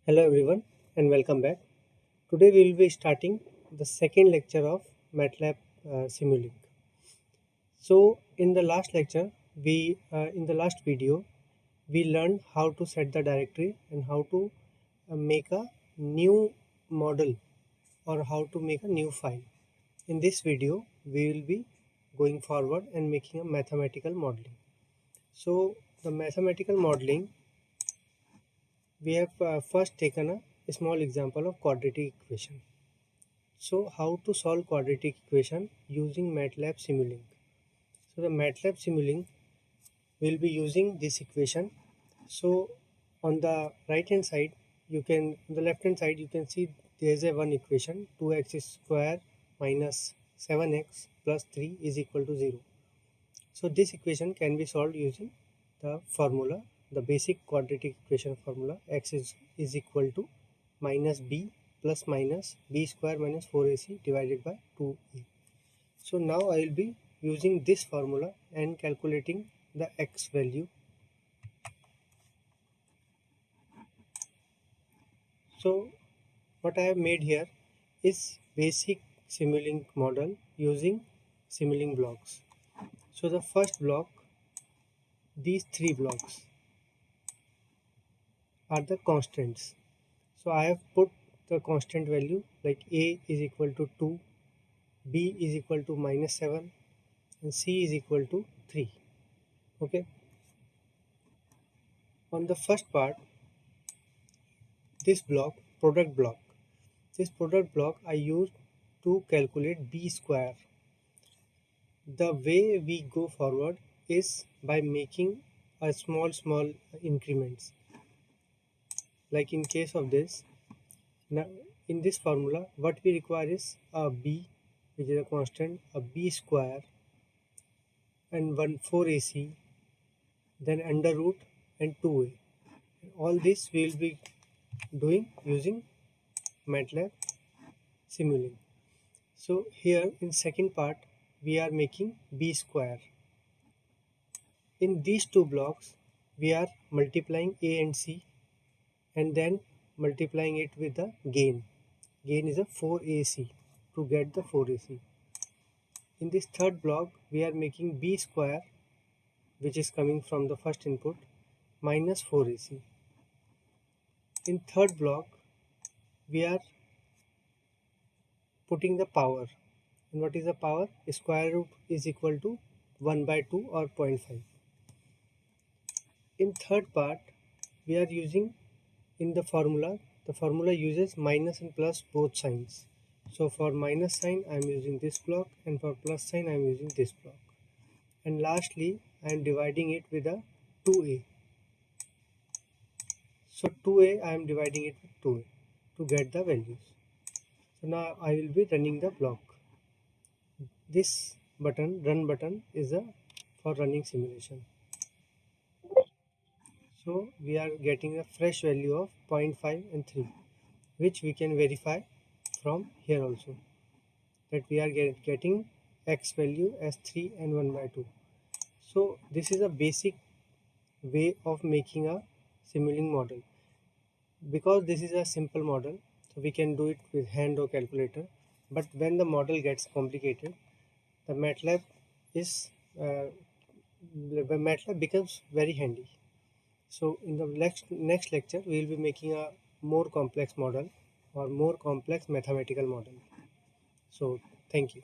Hello everyone and welcome back. Today we will be starting the second lecture of MATLAB Simulink. So in the last lecture, in the last video, we learned how to set the directory and how to make a new model or how to make a new file. In this video, we will be going forward and making a mathematical modeling. So the mathematical modeling, we have first taken a small example of quadratic equation. So how to solve quadratic equation using MATLAB Simulink. So the MATLAB Simulink will be using this equation. So on the right hand side, on the left hand side you can see there is a one equation 2x square minus 7x plus 3 is equal to 0. So this equation can be solved using the formula, the basic quadratic equation formula. Is equal to minus b plus minus b square minus 4ac divided by 2a. So now I will be using this formula and calculating the x value. So what I have made here is basic Simulink model using Simulink blocks. So the first block, these three blocks are the constants. So I have put the constant value like a is equal to 2, b is equal to minus 7 and c is equal to 3. Okay. On the first part, this block, this product block I used to calculate b square. The way we go forward is by making a small increments. Like in case of this, now in this formula what we require is a b, which is a constant, a b square and 1 4ac, then under root and 2a. All this we will be doing using MATLAB Simulink. So here in second part we are making b square. In these two blocks we are multiplying a and c and then multiplying it with the gain. Gain is a 4ac to get the 4ac. In this third block we are making b square, which is coming from the first input, minus 4ac. In third block we are putting the power. And what is the power? Square root is equal to 1 by 2 or 0.5. In third part we are using in the formula uses minus and plus both signs. So for minus sign I am using this block and for plus sign I am using this block. And lastly I am dividing it with a 2a. So 2a I am dividing it with 2a to get the values. So now I will be running the block. This button, run button, is for running simulation. So we are getting a fresh value of 0.5 and 3, which we can verify from here also, that we are getting x value as 3 and 1 by 2. So this is a basic way of making a Simulink model. Because this is a simple model, so we can do it with hand or calculator. But when the model gets complicated, the MATLAB becomes very handy. So in the next lecture, we will be making a more complex model or more complex mathematical model. So thank you.